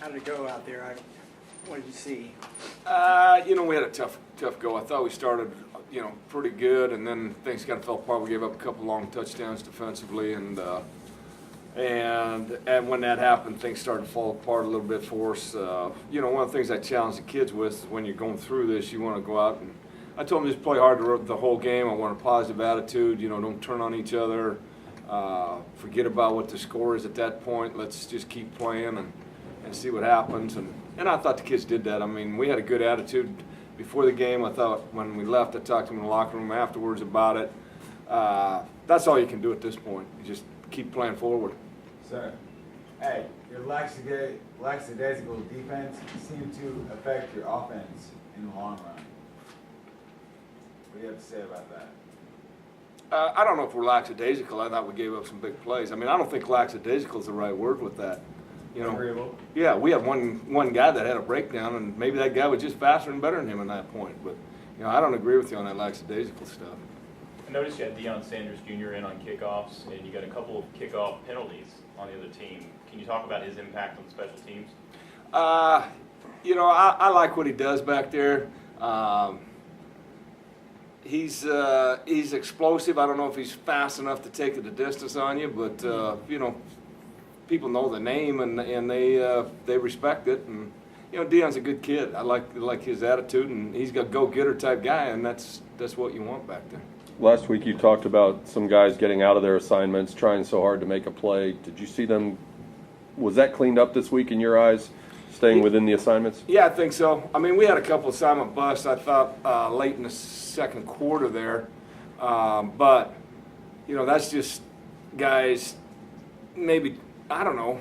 How did it go out there? What did you see? We had a tough go. I thought we started, pretty good, and then things kind of fell apart. We gave up a couple long touchdowns defensively, and when that happened, things started to fall apart a little bit for us. One of the things I challenge the kids with is when you're going through this, you want to go out and I told them just play hard the whole game. I want a positive attitude. Don't turn on each other. Forget about what the score is at that point. Let's just keep playing and see what happens. And I thought the kids did that. I mean, we had a good attitude before the game. I thought when we left, I talked to them in the locker room afterwards about it. That's all you can do at this point. You just keep playing forward. Sir, hey, your lackadaisical defense seemed to affect your offense in the long run. What do you have to say about that? I don't know if we're lackadaisical. I thought we gave up some big plays. I mean, I don't think lackadaisical is the right word with that. Agreeable. Yeah, we had one guy that had a breakdown, and maybe that guy was just faster and better than him at that point. But, I don't agree with you on that lackadaisical stuff. I noticed you had Deion Sanders Jr. in on kickoffs, and you got a couple of kickoff penalties on the other team. Can you talk about his impact on the special teams? I like what he does back there. He's explosive. I don't know if he's fast enough to take it the distance on you, but people know the name and they respect it. And Deion's a good kid. I like his attitude, and he's a go-getter type guy, and that's what you want back there. Last week you talked about some guys getting out of their assignments, trying so hard to make a play. Did you see them? Was that cleaned up this week in your eyes, staying within the assignments? Yeah, I think so. I mean, we had a couple assignment busts, I thought, late in the second quarter there. But, that's just guys, maybe, I don't know,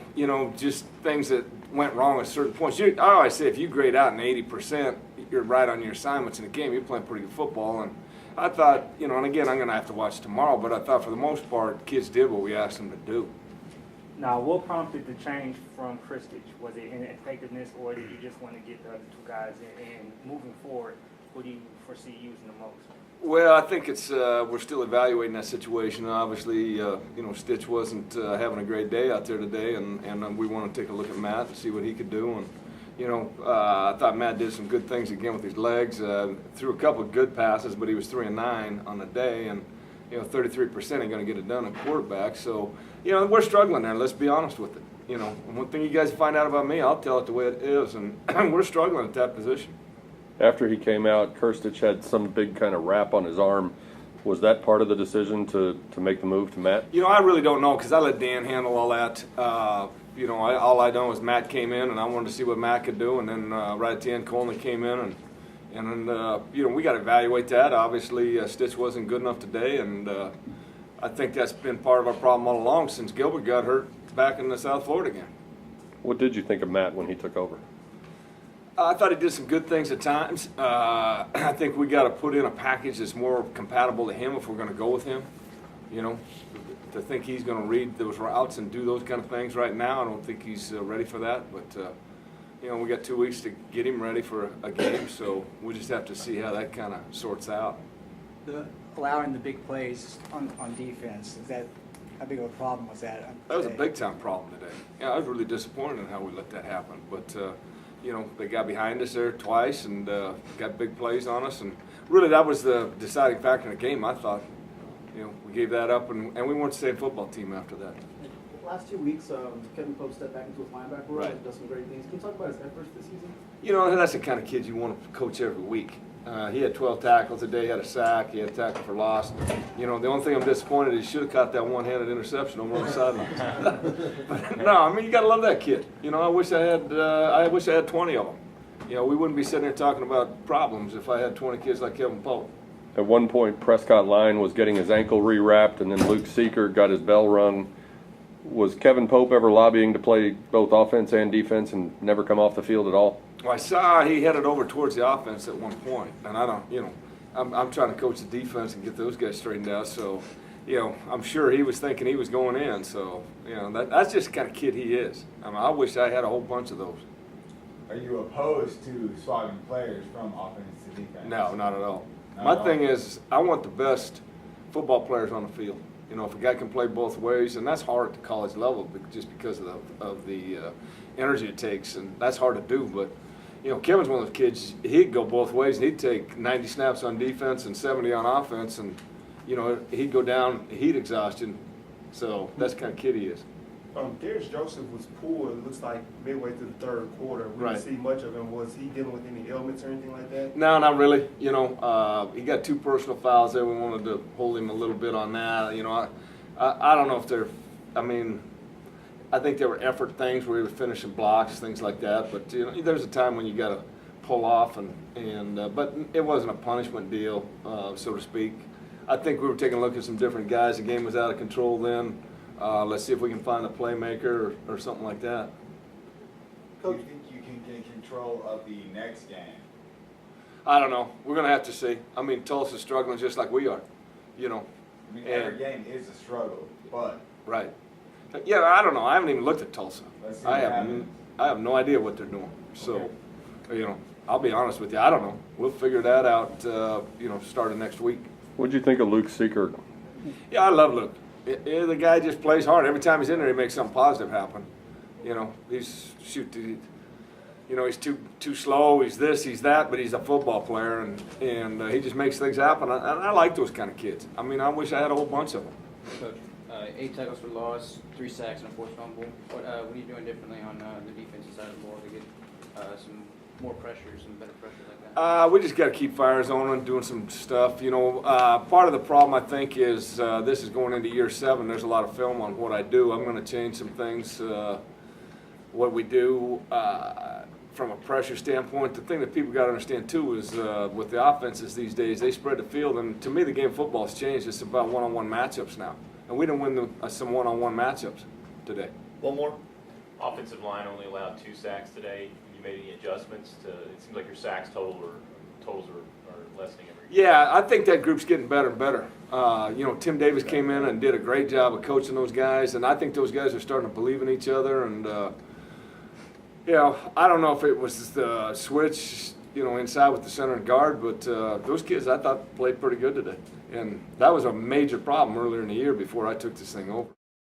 just things that went wrong at certain points. I always say if you grade out an 80%, you're right on your assignments in the game. You're playing pretty good football. And I thought, and again, I'm going to have to watch tomorrow, but I thought for the most part, kids did what we asked them to do. Now, what prompted the change from Christich? Was it ineffectiveness, or did you just want to get the other two guys in? And moving forward, who do you foresee using the most? Well, I think it's we're still evaluating that situation. Obviously, Stitch wasn't having a great day out there today, and we want to take a look at Matt and see what he could do. And I thought Matt did some good things again with his legs. Threw a couple of good passes, but he was 3 and 9 on the day, and 33% ain't going to get it done at quarterback. So we're struggling there. Let's be honest with it. One thing you guys find out about me, I'll tell it the way it is, and we're struggling at that position. After he came out, Kirstich had some big kind of wrap on his arm. Was that part of the decision to make the move to Matt? I really don't know because I let Dan handle all that. All I know is Matt came in, and I wanted to see what Matt could do. And then right at the end, Coleman came in, and then we got to evaluate that. Obviously, Stitch wasn't good enough today, and I think that's been part of our problem all along since Gilbert got hurt back in the South Florida game. What did you think of Matt when he took over? I thought he did some good things at times. I think we got to put in a package that's more compatible to him if we're going to go with him. To think he's going to read those routes and do those kind of things right now, I don't think he's ready for that. But, we got 2 weeks to get him ready for a game, so we just have to see how that kind of sorts out. Allowing the big plays on defense, is that how big of a problem was that? That was a big-time problem today. I was really disappointed in how we let that happen. But, they got behind us there twice and got big plays on us. And really that was the deciding factor in the game, I thought. We gave that up, and we weren't the same football team after that. Last 2 weeks, Kevin Pope stepped back into a linebacker role and does some great things. Can you talk about his efforts this season? That's the kind of kid you want to coach every week. He had 12 tackles today, he had a sack, he had a tackle for loss. The only thing I'm disappointed is he should have caught that one-handed interception over on the sideline. But no, you got to love that kid. I wish I had 20 of them. We wouldn't be sitting here talking about problems if I had 20 kids like Kevin Pope. At one point, Prescott Line was getting his ankle rewrapped, and then Luke Seeker got his bell rung. Was Kevin Pope ever lobbying to play both offense and defense and never come off the field at all? Well, I saw he headed over towards the offense at one point, and I don't, I'm trying to coach the defense and get those guys straightened out. So, I'm sure he was thinking he was going in. So, that's just the kind of kid he is. I wish I had a whole bunch of those. Are you opposed to swapping players from offense to defense? No, not at all. My thing is, I want the best football players on the field. If a guy can play both ways, and that's hard at the college level, just because of the energy it takes, and that's hard to do. But you know, Kevin's one of those kids. He'd go both ways. He'd take 90 snaps on defense and 70 on offense, and you know, he'd go down heat exhaustion. So that's the kind of kid he is. Darius Joseph was pulled, it looks like, midway through the third quarter. We Right. didn't see much of him. Was he dealing with any ailments or anything like that? No, not really. You know, he got 2 personal fouls there. We wanted to hold him a little bit on that. You know, I don't know if they're, I mean, I think there were effort things where he was finishing blocks, things like that. But, you know, there's a time when you got to pull off, but it wasn't a punishment deal, so to speak. I think we were taking a look at some different guys. The game was out of control then. Let's see if we can find a playmaker or something like that. Do you think you can get control of the next game? I don't know. We're going to have to see. I mean, Tulsa's struggling just like we are, you know. I mean, every game is a struggle, but Right. Yeah, I don't know. I haven't even looked at Tulsa. let's see I what have happens. I have no idea what they're doing. So, you know, I'll be honest with you. I don't know. We'll figure that out, you know, starting next week. What'd you think of Luke Seeker? Yeah, I love Luke. The guy just plays hard. Every time he's in there, he makes something positive happen. You know, he's too slow. He's this, he's that, but he's a football player, and he just makes things happen. I like those kind of kids. I mean, I wish I had a whole bunch of them. Coach, 8 tackles for loss, 3 sacks, and a forced fumble. What are you doing differently on the defensive side of the ball to get some more pressure, some better pressure like that? We just got to keep fires on and doing some stuff. You know, part of the problem I think is this is going into year 7. There's a lot of film on what I do. I'm going to change some things. What we do from a pressure standpoint. The thing that people got to understand too is with the offenses these days, they spread the field, and to me, the game of football has changed. It's about one-on-one matchups now, and we didn't win some one-on-one matchups today. One more. Offensive line only allowed 2 sacks today. You made any adjustments to? It seems like your sacks totals are lessening every year. Yeah, I think that group's getting better and better. You know, Tim Davis came in and did a great job of coaching those guys, and I think those guys are starting to believe in each other. And you know, I don't know if it was the switch, you know, inside with the center and guard, but those kids I thought played pretty good today, and that was a major problem earlier in the year before I took this thing over.